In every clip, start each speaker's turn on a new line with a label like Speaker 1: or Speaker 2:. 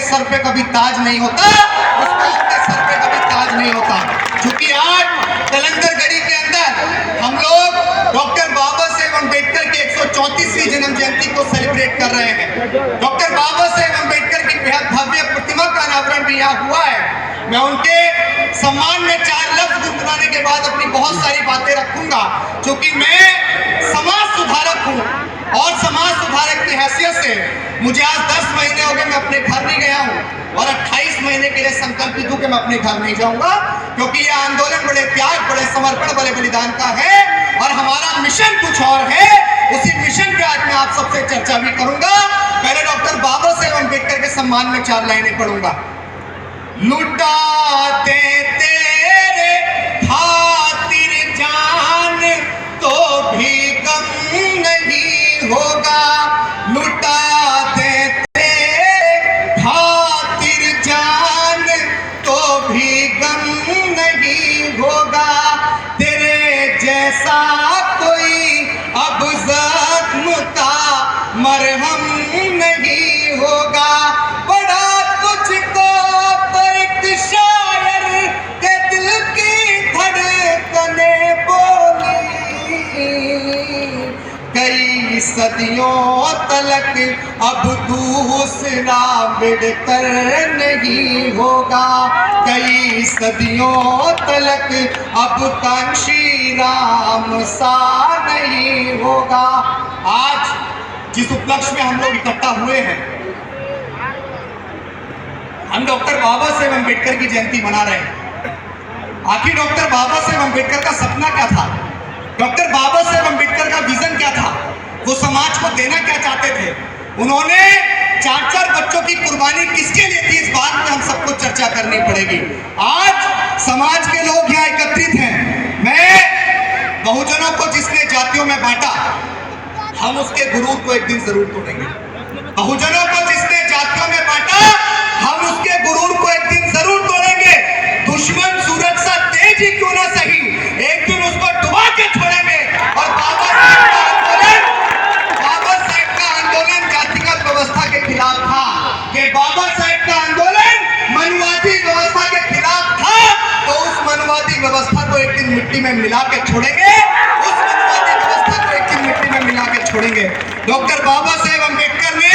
Speaker 1: Sir पे कभी ताज नहीं होता, उस कलम के सर पे कभी ताज नहीं होता। क्योंकि आज कलंदरगढ़ी के अंदर हम लोग डॉक्टर बाबा साहेब अम्बेडकर की 134वीं जन्म जयंती को सेलिब्रेट कर रहे हैं। डॉक्टर बाबा साहेब अम्बेडकर की बेहद भव्य प्रतिमा का अनावरण भी यहाँ हुआ है। मैं उनके सम्मान में 4 लफ्ज गुनगुनाने के बाद अपनी बहुत सारी बातें रखूंगा, क्योंकि मैं समाज सुधारक हूँ और समाज सुधारक की हैसियत से मुझे आज 10 महीने हो गए मैं अपने घर नहीं गया हूँ और 28 महीने के लिए संकल्पित हूँ कि मैं अपने घर नहीं जाऊंगा, क्योंकि यह आंदोलन बड़े त्याग, बड़े समर्पण, बड़े बलिदान का है और हमारा मिशन कुछ और है। उसी मिशन पे आज मैं आप सबसे चर्चा भी करूंगा। पहले डॉक्टर बाबा साहेब अम्बेडकर के सम्मान में 4 लाइनें पढ़ूंगा। लुटाते तेरे खातिर जान तो भी गम नहीं होगा, लुटाते तेरे खातिर जान तो भी गम नहीं होगा, तेरे जैसा कोई अब जख्म का मरहम नहीं होगा। बड़ा तुझको तो एक शायर के दिल की धड़कने बोली, कई सदियों तलक अब दूसरा मिलकर नहीं होगा, कई सदियों तलक अब कांशी राम सा नहीं होगा। आज जिस उपलक्ष्य में हम लोग इकट्ठा हुए हैं, हम डॉक्टर बाबा साहेब अम्बेडकर की जयंती मना रहे हैं। आखिर डॉक्टर बाबा साहेब अम्बेडकर का सपना क्या था? डॉक्टर बाबा साहेब अम्बेडकर का विजन क्या था? वो समाज को देना क्या चाहते थे? उन्होंने 4 बच्चों की कुर्बानी किसके लिए थी? इस बात में हम सबको चर्चा करनी पड़ेगी। आज समाज के लोग यहाँ एकत्रित हैं। मैं बहुजनों को जिसने जातियों में बांटा, हम उसके गुरूर को एक दिन जरूर तोड़ेंगे। बहुजनों को जिसने जातियों में बांटा, हम उसके गुरूर को एक दिन जरूर तोड़ेंगे। दुश्मन सूरज सा तेज ही क्यों ना सही, एक दिन उसको डुबा के छोड़ेंगे। और बाबा साहेब का आंदोलन जातिगत व्यवस्था के खिलाफ था। ये बाबा साहेब का आंदोलन मनवादी व्यवस्था के खिलाफ था, तो उस मनवादी व्यवस्था को एक दिन मिट्टी में मिला के छोड़ेंगे। उस मनवादी व्यवस्था को एक दिन मिट्टी में मिला के छोड़ेंगे। डॉक्टर बाबा साहेब अम्बेडकर ने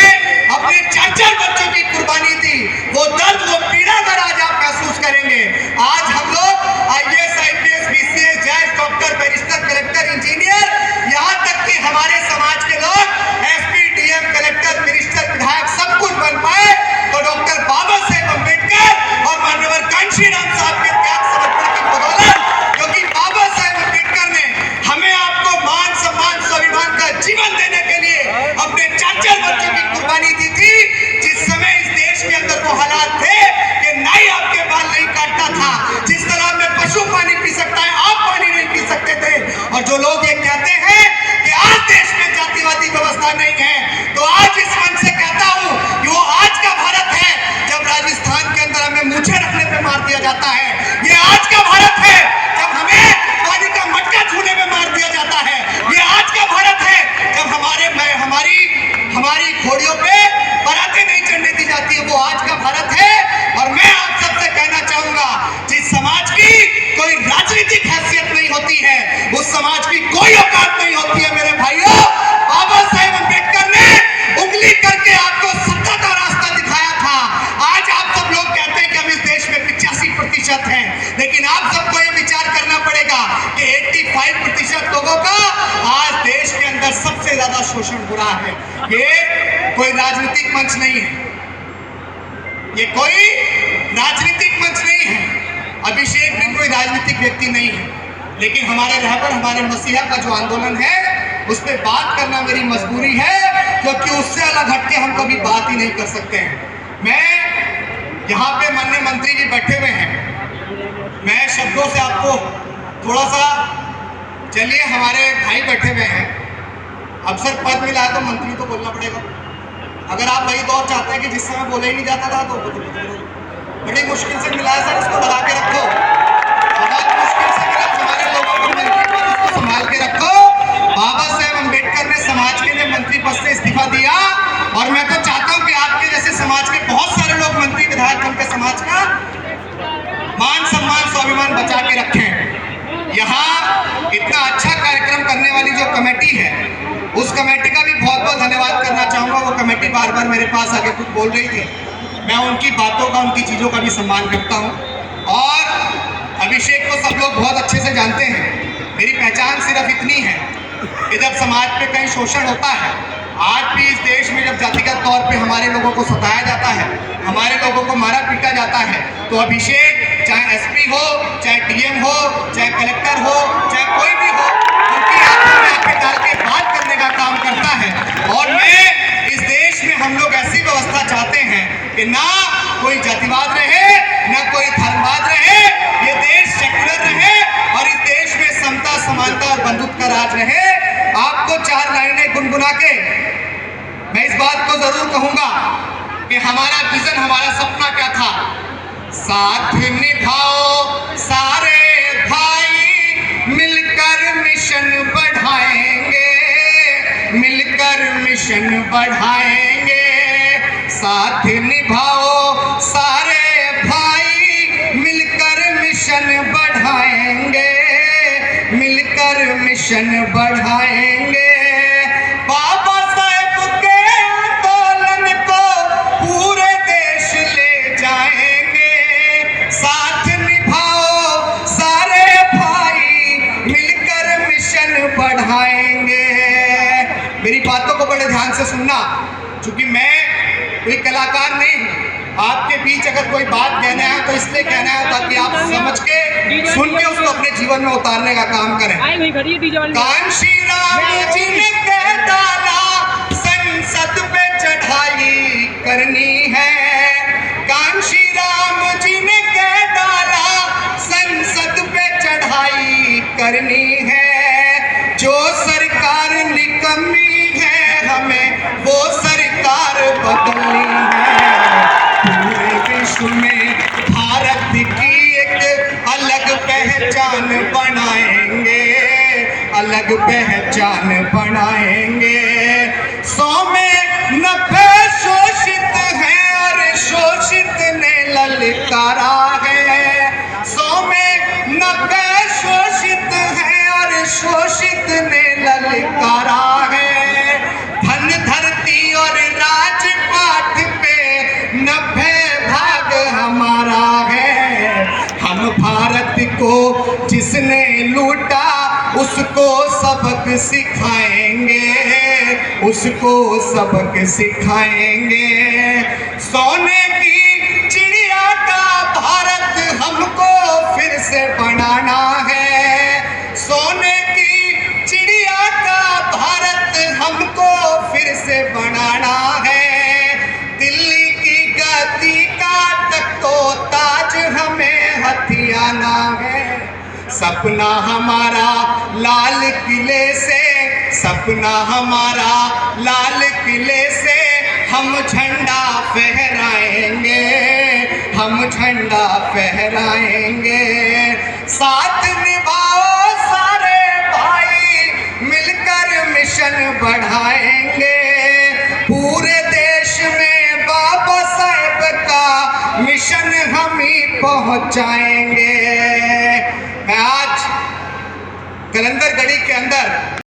Speaker 1: अपने 4 बच्चों की कुर्बानी दी। वो दर्द, वो पीड़ा अगर आज आप महसूस करेंगे। आज हम लोग IAS, IPS, BCS, जज, डॉक्टर, बैरिस्टर, कलेक्टर, इंजीनियर, यहाँ तक कि हमारे समाज के लोग SP, DM, कलेक्टर, मिनिस्टर, विधायक सब कुछ बन पाए, तो डॉक्टर बाबा साहेब अम्बेडकर और माननीय कांशी राम साहब के त्याग समर्पण की बदौलत, क्योंकि बाबा साहेब अम्बेडकर ने हमें आपको मान, सम्मान, स्वाभिमान का जीवन देने के लिए अपने 4 बच्चों की कुर्बानी दी थी। जिस समय इस देश के अंदर वो हालात थे कि नाई आपके बाल नहीं काटता था, जिस तरह में पशु पानी पी सकता है, आप पानी नहीं पी सकते थे। और जो लोग ये कहते हैं कि आज देश में जातिवादी व्यवस्था नहीं है, तो आज इस मंच से कहता हूं कि वो आज का भारत है जब राजस्थान के अंदर हमें मूछें रखने पे मार दिया जाता है। ये आज का भारत है जब हमें पानी का मटका छूने में मार दिया जाता है। ये आज का भारत है जब हमारी घोड़ियों पे बरातें नहीं चढ़ने दी जाती है। वो आज का भारत है। और मैं आप सबसे कहना चाहूंगा, जिस समाज की कोई राजनीतिक हैसियत नहीं होती है, उस समाज की कोई औकात नहीं होती है। मेरे भाइयों, बाबा साहेब अम्बेडकर ने उंगली करके आपको सत्ता का रास्ता दिखाया था। आज आप सब लोग कहते हैं कि हम इस देश में 85% हैं, लेकिन आप सबको ये विचार करना पड़ेगा कि 85% लोगों का आज देश के अंदर सबसे ज्यादा शोषण हो रहा है। ये कोई राजनीतिक मंच नहीं है, ये कोई राजनीतिक मंच नहीं है। अभिषेक भी कोई राजनीतिक व्यक्ति नहीं है, लेकिन हमारे रहबर, हमारे मसीहा का जो आंदोलन है, उस पर बात करना मेरी मजबूरी है, क्योंकि उससे अलग हटके हम कभी बात ही नहीं कर सकते हैं। मैं यहाँ पे माननीय मंत्री जी बैठे हुए हैं, मैं शब्दों से आपको थोड़ा सा, चलिए हमारे भाई बैठे हुए हैं, अफसर पद मिला है तो मंत्री तो बोलना पड़ेगा। अगर आप वही दौर चाहते हैं कि जिस समय बोला ही नहीं जाता था, तो बड़ी मुश्किल से मिला है सर, इसको लगा के रखो। बहुत मुश्किल से मिला, हमारे लोगों को मंत्री पद इसको संभाल के रखो। बाबा साहेब अम्बेडकर ने समाज के लिए मंत्री पद से इस्तीफा दिया, और मैं तो चाहता हूं कि आपके जैसे समाज के बहुत सारे लोग उस कमेटी का भी बहुत बहुत धन्यवाद करना चाहूँगा। वो कमेटी बार बार मेरे पास आके कुछ बोल रही थी, मैं उनकी बातों का, उनकी चीज़ों का भी सम्मान करता हूँ। और अभिषेक को सब लोग बहुत अच्छे से जानते हैं। मेरी पहचान सिर्फ इतनी है कि जब समाज पे कहीं शोषण होता है, आज भी इस देश में जब जातिगत तौर पे हमारे लोगों को सताया जाता है, हमारे लोगों को मारा पीटा जाता है, तो अभिषेक चाहे एसपी हो, चाहे डीएम हो, चाहे कलेक्टर हो, चाहे कोई भी हो, उनकी आंखों में आंखें डाल के बात करने का काम करता है। और मैं इस देश में हम लोग ऐसी व्यवस्था चाहते हैं कि ना कोई जातिवाद रहे, ना कोई धर्मवाद रहे, ये देश सेक्युलर रहे और इस देश में समता, समानता और बंधुत्व का राज रहे। आपको 4 लाइनें गुनगुना के मैं इस बात को जरूर कहूंगा कि हमारा विजन, हमारा सपना क्या था। साथ निभाओ सारे भाई, मिलकर मिशन बढ़ाएंगे, मिलकर मिशन बढ़ाएंगे। साथ निभाओ सारे भाई, मिलकर मिशन बढ़ाएंगे, मिलकर मिशन बढ़ाएंगे। बाबा साहेब के आंदोलन को पूरे देश ले जाएंगे। साथ निभाओ सारे भाई, मिलकर मिशन बढ़ाएंगे। मेरी बातों को बड़े ध्यान से सुनना, क्योंकि मैं कोई कलाकार नहीं हूं। आपके बीच अगर कोई बात कहना है तो इसलिए कहना है ताकि आप समझ के, सुन के उसको अपने जीवन में उतारने का काम करें। कांशी राम जी ने कह डाला, संसद पे चढ़ाई करनी है। कांशी राम जी ने कह डाला, संसद पे चढ़ाई करनी है। जो सरकार निकम्मी है, हमें वो सरकार बदलनी है। पूरे विश्व में भारत की एक अलग पहचान बनाएंगे, अलग पहचान बनाएंगे। 100 में 90 शोषित हैं और शोषित ने ललकारा है। 100 में 90 शोषित हैं और शोषित ने ललकारा है। धन धरती और राजपाट पे 90 भाग हमारा है। हम भारत को जिसने लूटा, उसको सबक सिखाएंगे, उसको सबक सिखाएंगे। सोने की चिड़िया का भारत हमको फिर से बनाना है। सोने की चिड़िया का भारत हमको फिर से बनाना है। दिल्ली की गद्दी का तख्तो ताज हमें हथियाना है। सपना हमारा लाल किले से, सपना हमारा लाल किले से हम झंडा फहराएंगे, हम झंडा फहराएंगे। साथ निभाओ सारे भाई, मिलकर मिशन बढ़ाएंगे। पूरे देश में बाबा साहेब का मिशन हम ही पहुंचाएंगे। मैं आज कलंदर गढ़ी के अंदर